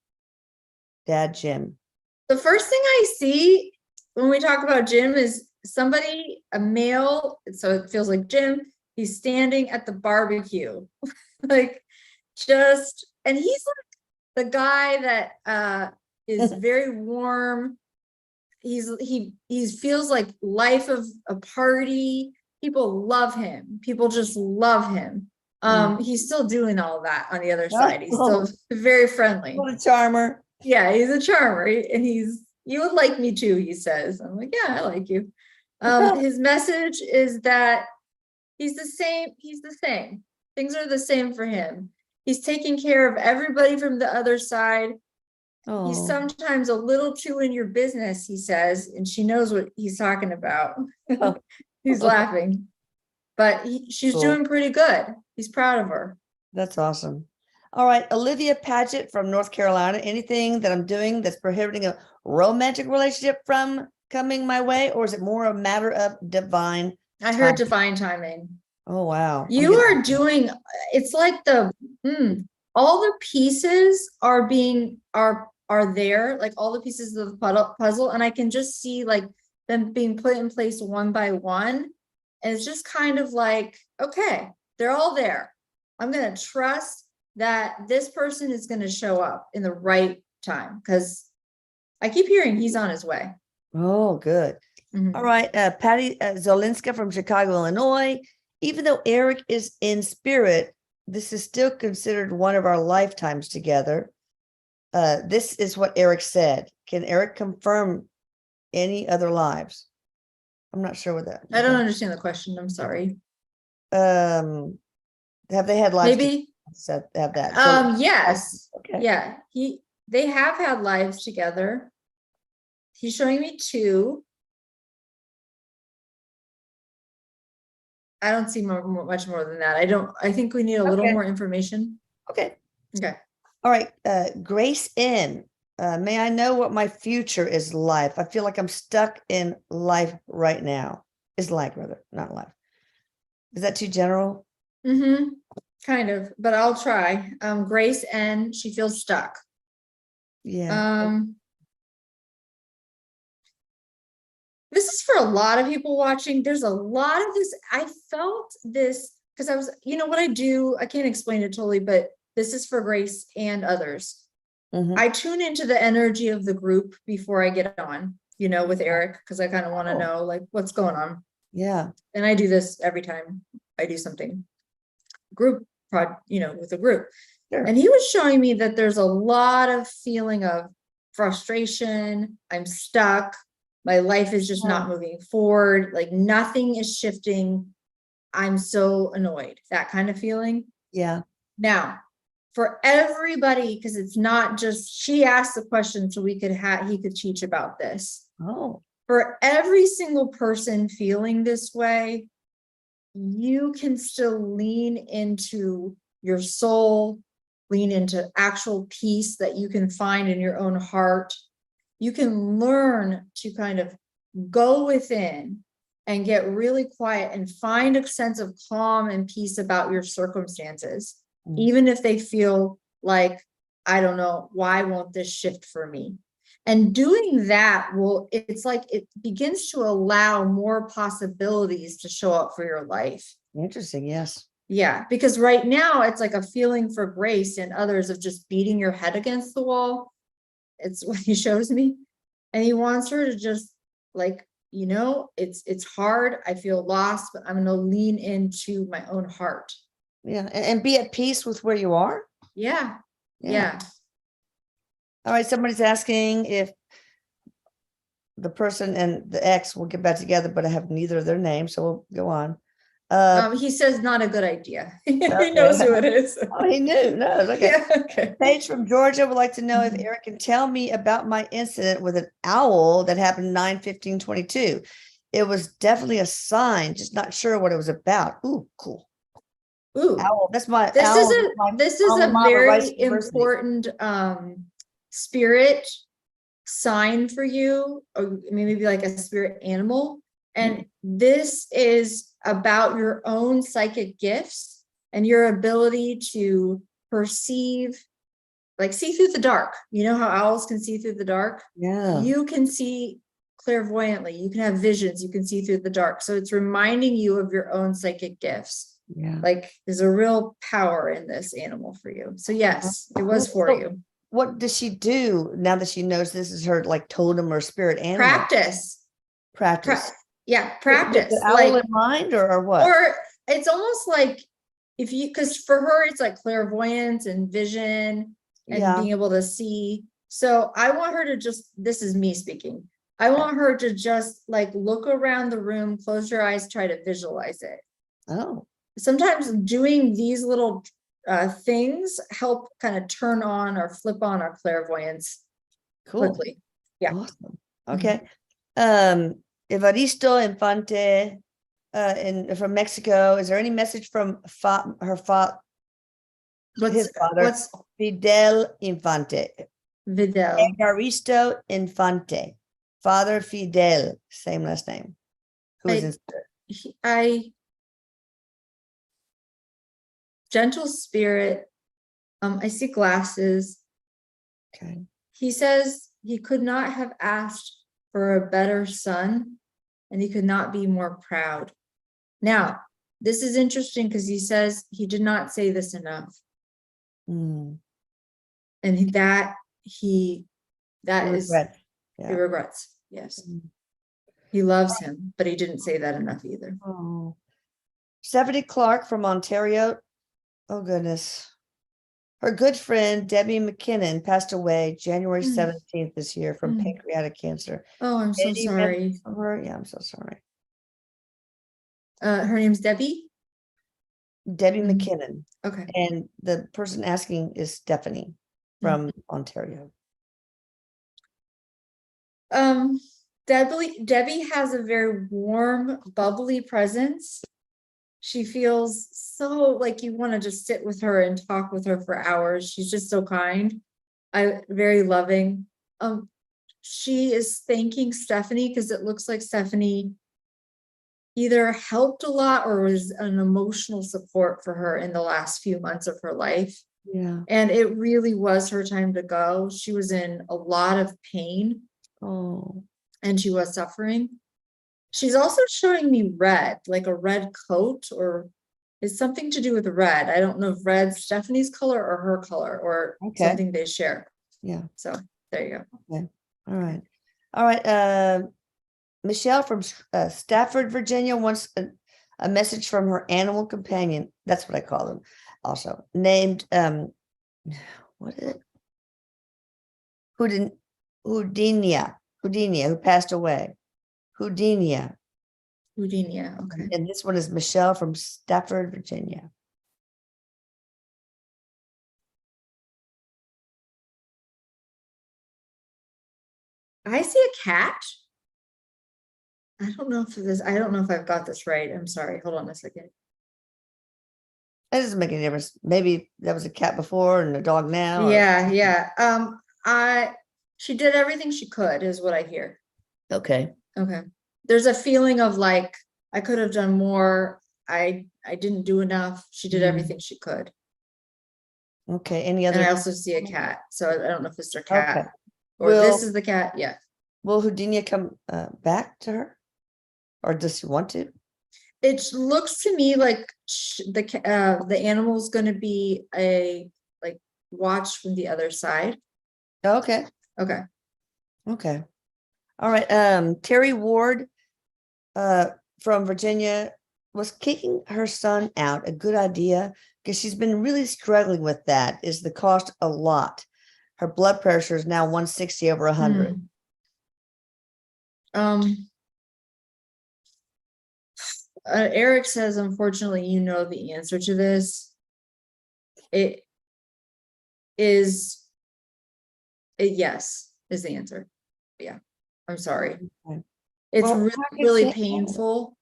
Dad, Jim. The first thing I see when we talk about Jim is somebody, a male, so it feels like Jim, he's standing at the barbecue. And he's like the guy that is very warm. He feels like life of a party. People love him. People just love him. He's still doing all that on the other side. He's still very friendly. What a charmer. Yeah, he's a charmer, and you would like me too, he says. I'm like, yeah, I like you. His message is that he's the same. Things are the same for him. He's taking care of everybody from the other side. Oh. He's sometimes a little too in your business, he says, and she knows what he's talking about. He's laughing, but she's doing pretty good. He's proud of her. That's awesome. All right, Olivia Paget from North Carolina. Anything that I'm doing that's prohibiting a romantic relationship from coming my way, or is it more a matter of divine? I heard divine timing. Oh, wow. You are doing, it's like all the pieces are there, like all the pieces of the puzzle. And I can just see like them being put in place one by one. And it's just kind of like, okay, they're all there. I'm going to trust that this person is going to show up in the right time, because I keep hearing he's on his way. Oh, good. All right. Patty Zolinska from Chicago, Illinois. Even though Erik is in spirit, this is still considered one of our lifetimes together. This is what Erik said. Can Erik confirm any other lives? I'm not sure what that. I don't understand the question. I'm sorry. Have they had lives? Maybe. Have that. Yes. Okay. Yeah. They have had lives together. He's showing me 2. I don't see much more than that. I think we need a little more information. Okay. All right. Grace N. May I know what my future is life? I feel like I'm stuck in life right now. Is like, rather, not life. Is that too general? Kind of, but I'll try. Grace N. She feels stuck. Yeah. This is for a lot of people watching. There's a lot of this. I felt this because I was, what I do, I can't explain it totally, but this is for Grace and others. I tune into the energy of the group before I get on, with Erik, because I kind of want to know like what's going on. Yeah. And I do this every time I do something with a group. Sure. And he was showing me that there's a lot of feeling of frustration. I'm stuck. My life is just not moving forward. Like nothing is shifting. I'm so annoyed. That kind of feeling. Yeah. Now, for everybody, because it's not just, she asked the question so he could teach about this. Oh. For every single person feeling this way, you can still lean into your soul, lean into actual peace that you can find in your own heart. You can learn to kind of go within and get really quiet and find a sense of calm and peace about your circumstances, even if they feel like, I don't know, why won't this shift for me? And doing that it's like it begins to allow more possibilities to show up for your life. Interesting. Yes. Yeah, because right now it's like a feeling for Grace and others of just beating your head against the wall. It's what he shows me. And he wants her to just like, it's hard. I feel lost, but I'm going to lean into my own heart. Yeah. And be at peace with where you are. Yeah. All right. Somebody's asking if the person and the ex will get back together, but I have neither of their names, so we'll go on. He says not a good idea. He Okay. knows who it is. Oh, he knew. No, it's okay. Yeah, okay. Paige from Georgia would like to know if Mhm. Eric can tell me about my incident with an owl that happened 9/15/22. It was definitely a sign, just not sure what it was about. Ooh, cool. Ooh, Owl. That's my this owl. is my this is alma a mater, Rice very University. important spirit sign for you, or maybe like a spirit animal. And this is about your own psychic gifts and your ability to perceive, like see through the dark. You know how owls can see through the dark? Yeah. You can see clairvoyantly, you can have visions, you can see through the dark. So it's reminding you of your own psychic gifts. Yeah. Like there's a real power in this animal for you. So yes, it was for you. What does she do now that she knows this is her like totem or spirit animal? Practice. Yeah, practice. With the owl in mind or what? Or it's almost like if you, because for her it's like clairvoyance and vision and being able to see. So I want her to just, this is me speaking, I want her to just like look around the room, close your eyes, try to visualize it. Oh. Sometimes doing these little things help kind of turn on or flip on our clairvoyance quickly. Yeah. Awesome. Okay. Evaristo Infante from Mexico. Is there any message from his father, Fidel Infante? Evaristo Infante, Father Fidel, same last name. Who is in spirit? Gentle spirit. I see glasses. Okay. He says he could not have asked for a better son, and he could not be more proud. Now, this is interesting because he says he did not say this enough. And that he regrets. Yes. He loves him, but he didn't say that enough either. Oh. Stephanie Clark from Ontario. Oh, goodness. Her good friend, Debbie McKinnon, passed away January 17th this year from pancreatic cancer. Oh, I'm so sorry. Yeah, I'm so sorry. Her name's Debbie? Debbie McKinnon. Okay. And the person asking is Stephanie from Ontario. Debbie has a very warm, bubbly presence. She feels so like you want to just sit with her and talk with her for hours. She's just so kind. Very loving. She is thanking Stephanie because it looks like Stephanie either helped a lot or was an emotional support for her in the last few months of her life. Yeah. And it really was her time to go. She was in a lot of pain. Oh. And she was suffering. She's also showing me red, like a red coat, or it's something to do with red. I don't know if red's Stephanie's color or her color or something they share. Yeah. So there you go. Okay. All right. All right. Michelle from Stafford, Virginia wants a message from her animal companion. That's what I call them. Also named, what is it? Houdinia, who passed away. Houdinia. Okay. And this one is Michelle from Stafford, Virginia. I see a cat. I don't know if I've got this right. I'm sorry. Hold on a second. That doesn't make any difference. Maybe that was a cat before and a dog now. Yeah. She did everything she could, is what I hear. Okay. There's a feeling of like, I could have done more. I didn't do enough. She did everything she could. Okay. Any other? And I also see a cat. So I don't know if it's their cat or this is the cat. Yeah. Will Houdinia come back to her? Or does she want to? It looks to me like the animal's going to be a like watch from the other side. Okay. All right. Terry Ward from Virginia, was kicking her son out a good idea? Because she's been really struggling with that. Is the cost a lot? Her blood pressure is now 160/100. Eric says, unfortunately, you know the answer to this. It is yes is the answer. Yeah, I'm sorry. Okay. It's Well, really, I can really say- painful,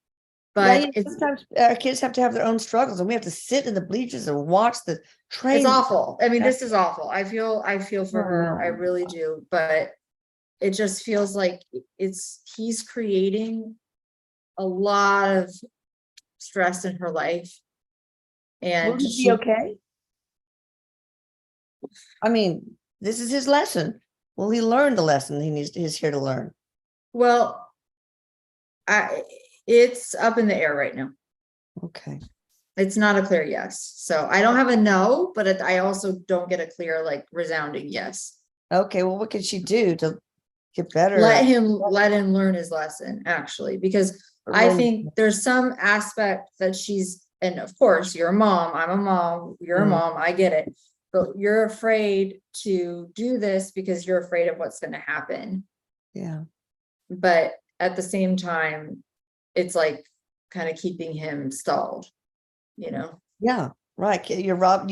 Yeah, but it's sometimes our kids have to have their own struggles, and we have to sit in the bleachers and watch the train. it's awful. I mean, Yeah. this is awful. I feel for Oh, her. I no. really do. But it just feels like he's creating a lot of stress in her life. Will And he be okay? I mean, this is his lesson. Will he learn the lesson he's here to learn? well, it's up in the air right now. Okay. It's not a clear yes. So I don't have a no, but I also don't get a clear, like, resounding yes. Okay. Well, what can she do to get better? Let him learn his lesson, actually, because I think there's some aspect that she's, and of course, you're a mom, I'm a mom, you're a mom, I get it. But you're afraid to do this because you're afraid of what's going to happen. Yeah. But at the same time, it's like kind of keeping him stalled, you know? Yeah. Right. You're robbed.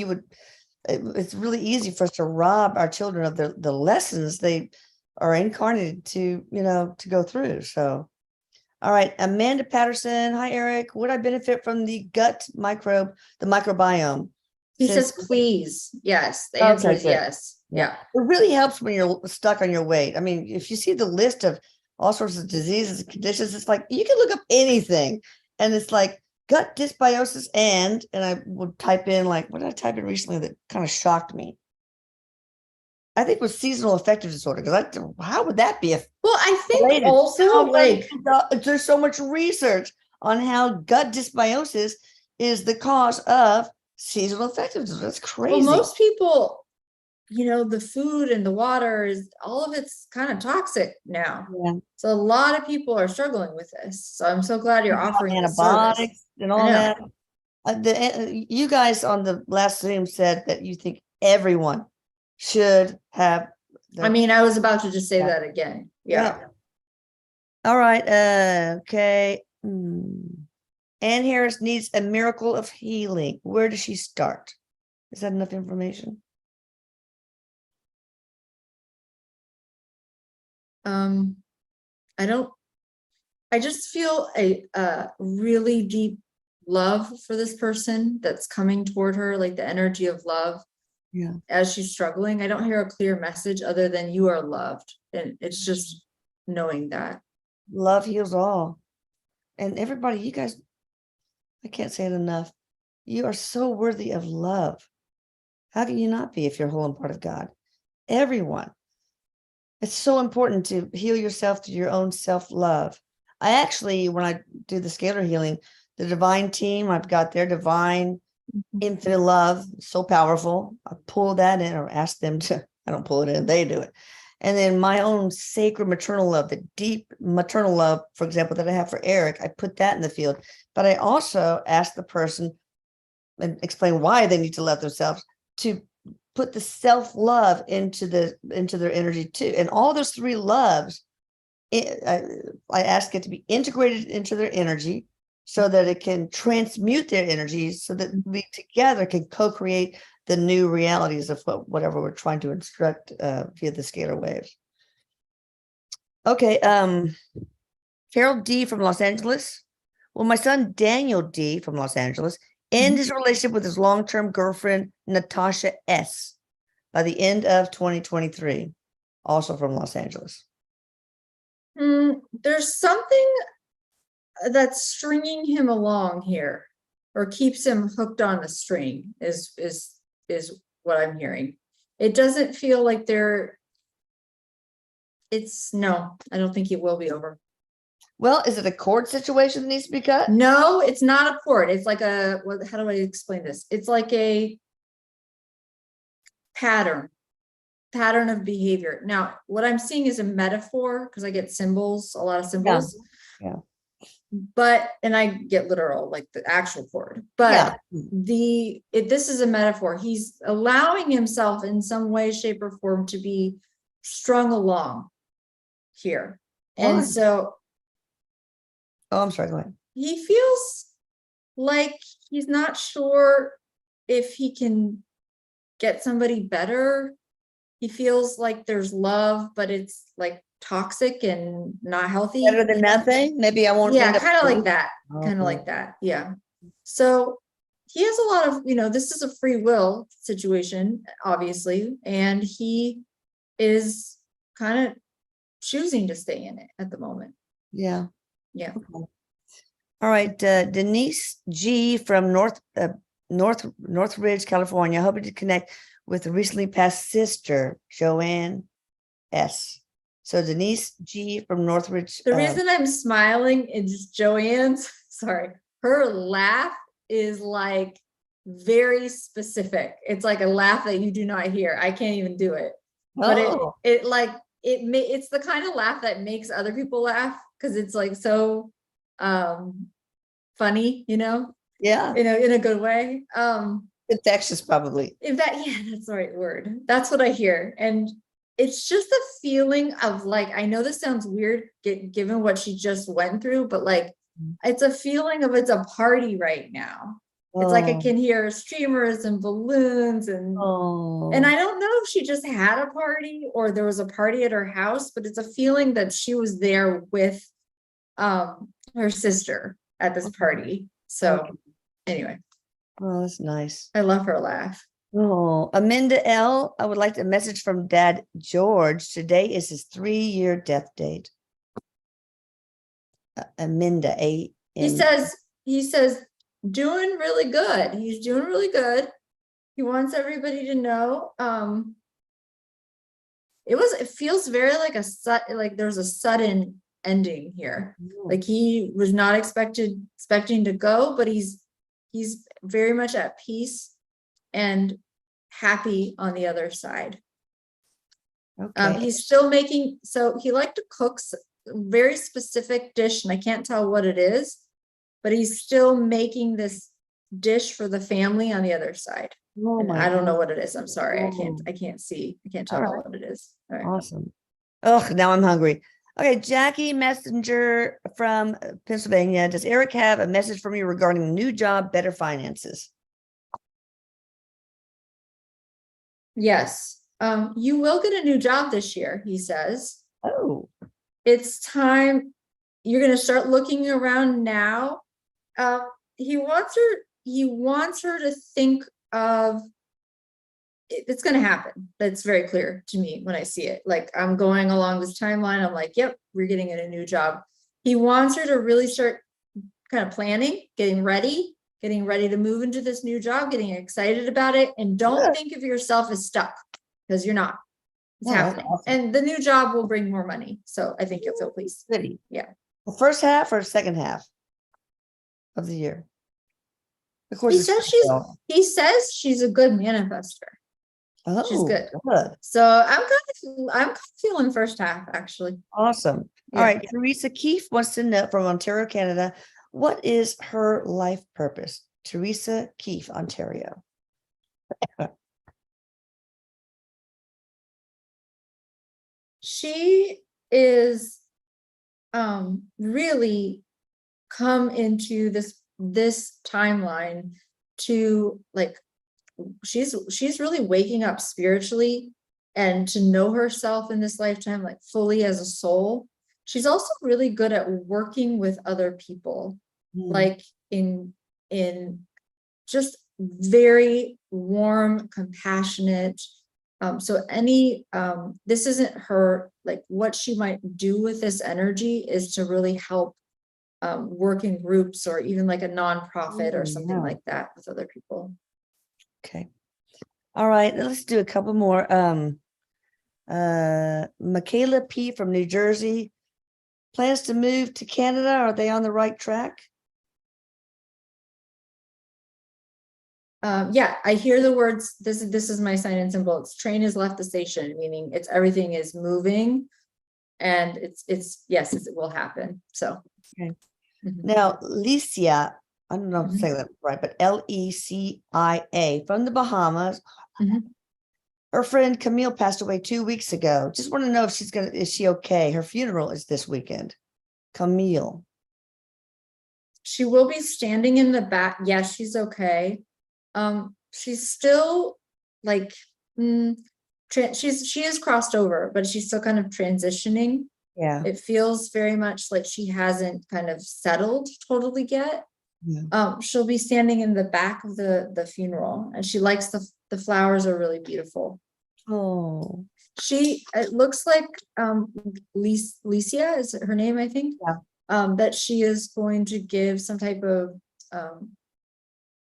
It's really easy for us to rob our children of the lessons they are incarnated to, to go through. So, all right. Amanda Patterson. Hi, Eric. Would I benefit from the gut microbe, the microbiome? He says, please. Yes. The answer Okay, is good. yes. Yeah. It really helps when you're stuck on your weight. I mean, if you see the list of all sorts of diseases and conditions, it's like you can look up anything. And it's like gut dysbiosis and I would type in, like, what did I type in recently that kind of shocked me? I think it was seasonal affective disorder, because how would that be? Well, I think Related? also, like, there's so much research on how gut dysbiosis is the cause of seasonal affective disorder. That's crazy. well, most people, the food and the water is, all of it's kind of toxic now. Yeah. So a lot of people are struggling with this. So I'm so glad you're offering this antibiotics service. and all that. You guys on the last Zoom said that you think everyone should have. I mean, I was about to just say Yeah. that again. Yeah. All right. Okay. Ann Harris needs a miracle of healing. Where does she start? Is that enough information? I just feel a really deep love for this person that's coming toward her, like the energy of love. Yeah. As she's struggling, I don't hear a clear message other than you are loved. And it's just knowing that. Love heals all. And everybody, you guys, I can't say it enough. You are so worthy of love. How can you not be if you're whole and part of God? Everyone. It's so important to heal yourself through your own self-love. I actually, when I do the scalar healing, the divine team, I've got their divine infinite love, so powerful. I pull that in, or ask them to, I don't pull it in, they do it. And then my own sacred maternal love, the deep maternal love, for example, that I have for Eric, I put that in the field. But I also ask the person and explain why they need to love themselves, to put the self-love into their energy too. And all those three loves, I ask it to be integrated into their energy so that it can transmute their energies, so that we together can co-create the new realities of whatever we're trying to instruct via the scalar waves. Okay. Carol D from Los Angeles. Well, my son Daniel D from Los Angeles end his relationship with his long-term girlfriend Natasha S by the end of 2023, also from Los Angeles. There's something that's stringing him along here, or keeps him hooked on the string, is what I'm hearing. It doesn't feel like no, I don't think it will be over. Well, is it a cord situation that needs to be cut? No, it's not a cord. It's like how do I explain this? It's like a pattern of behavior. Now, what I'm seeing is a metaphor, because I get symbols, a lot of symbols. Yeah. But, and I get literal, like the actual cord, but this is a metaphor. He's allowing himself in some way, shape, or form to be strung along here. And Why? so Oh, I'm sorry. Go ahead. he feels like he's not sure if he can get somebody better. He feels like there's love, but it's like toxic and not healthy. Better than nothing. Maybe I won't. Yeah, end up- kind of like that. Kind of Okay. like that. Yeah. So he has a lot of, this is a free will situation, obviously, and he is kind of choosing to stay in it at the moment. Yeah. Yeah. Okay. All right, Denise G from Northridge, California, hoping to connect with the recently passed sister, Joanne S. So Denise G from Northridge. The reason I'm smiling is Joanne's, sorry, her laugh is like very specific. It's like a laugh that you do not hear. I can't even do it. But it's the kind of laugh that makes other people laugh because it's like so funny, Yeah, in a good way. infectious, probably. Yeah, that's the right word. That's what I hear. And it's just a feeling of like, I know this sounds weird given what she just went through, but like, it's a feeling of it's a party right now. It's like I can hear streamers and balloons and I don't know if she just had a party or there was a party at her house, but it's a feeling that she was there with her sister at this party. So anyway. Oh, that's nice. I love her laugh. Oh, Aminda L. I would like a message from Dad George. Today is his 3-year death date. Aminda A. He says, doing really good. He's doing really good. He wants everybody to know. It feels very like like there's a sudden ending here. Like he was not expecting to go, but he's very much at peace and happy on the other side. Okay. He's still making, so he liked to cook a very specific dish, and I can't tell what it is, but he's still making this dish for the family on the other side. And I don't know what it is. I'm sorry. I can't tell what it is. All right. Awesome. Oh, now I'm hungry. Okay, Jackie Messenger from Pennsylvania. Does Eric have a message for me regarding new job, better finances? Yes. You will get a new job this year, he says. Oh. It's time. You're going to start looking around now. He wants her to think of it's going to happen. That's very clear to me when I see it. Like I'm going along this timeline. I'm like, yep, we're getting in a new job. He wants her to really start kind of planning, getting ready to move into this new job, getting excited about it. And don't think of yourself as stuck because you're not. It's happening. Awesome. And the new job will bring more money. So I think you'll feel pleased. Yeah. The first half or second half of the year? Of course, he says she's a good manifester. Oh, she's good. So I'm kind of feeling first half, actually. Awesome. All right. Teresa Keefe wants to know from Ontario, Canada, what is her life purpose? Teresa Keefe, Ontario. She is really come into this timeline to like she's really waking up spiritually and to know herself in this lifetime like fully as a soul. She's also really good at working with other people, like in just very warm, compassionate. So this isn't her, like what she might do with this energy is to really help work in groups or even like a nonprofit or something like that with other people. Okay. All right. Let's do a couple more. Michaela P from New Jersey plans to move to Canada. Are they on the right track? Yeah, I hear the words. This is my sign and symbol. It's train has left the station, meaning everything is moving, and yes, it will happen. So okay. Now, Licia, I don't know if I'm saying that right, but Lecia from the Bahamas. Her friend Camille passed away 2 weeks ago. Just want to know if is she okay? Her funeral is this weekend. Camille. She will be standing in the back. Yes, she's okay. She's still like, she is crossed over, but she's still kind of transitioning. Yeah. It feels very much like she hasn't kind of settled totally yet. Yeah. She'll be standing in the back of the funeral, and she likes the flowers are really beautiful. Oh. It looks like Licia is her name, I think. Yeah. That she is going to give some type of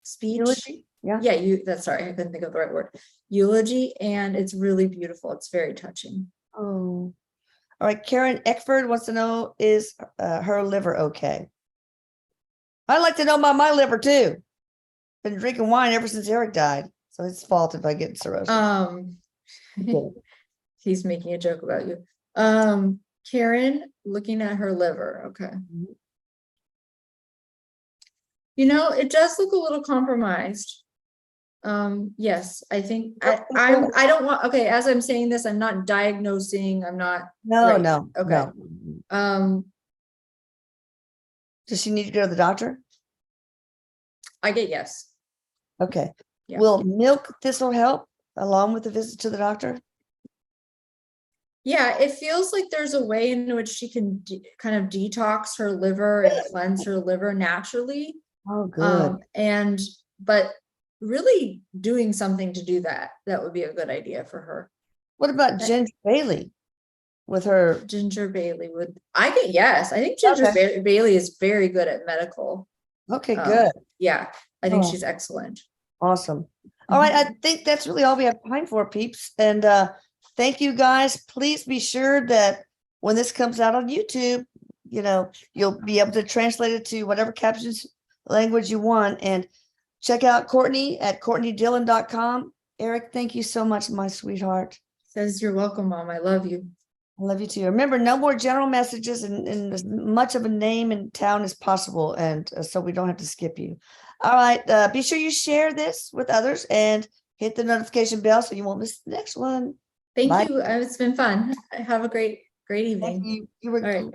speech. Eulogy? Yeah. Yeah, that's sorry, I couldn't think of the right word. Eulogy, and it's really beautiful. It's very touching. Oh. All right, Karen Eckford wants to know, is her liver okay? I'd like to know about my liver too. Been drinking wine ever since Erik died, so it's fault if I get cirrhosis. He's making a joke about you. Karen, looking at her liver, okay. You know, it does look a little compromised. Yes, I think I don't want, okay, as I'm saying this, I'm not diagnosing, I'm not. No, right, no, okay. No. Does she need to go to the doctor? I get yes. Okay. Yeah. Will milk thistle help along with the visit to the doctor? Yeah, it feels like there's a way in which she can kind of detox her liver and cleanse her liver naturally. Oh, good. But really doing something to do that would be a good idea for her. What about Ginger Bailey with her? Ginger Bailey I get yes. I think Ginger Bailey is very good at medical. Okay, good. Yeah, I think she's excellent. Awesome. All right, I think that's really all we have time for, peeps. And thank you guys. Please be sure that when this comes out on YouTube, you'll be able to translate it to whatever captions language you want. And check out Courtney at CourtneyDillon.com. Erik, thank you so much, my sweetheart. Says you're welcome, Mom. I love you. I love you too. Remember, no more general messages and as much of a name and town as possible. And so we don't have to skip you. All right. Be sure you share this with others and hit the notification bell so you won't miss the next one. Thank you. It's been fun. Have a great evening. Thank you. You were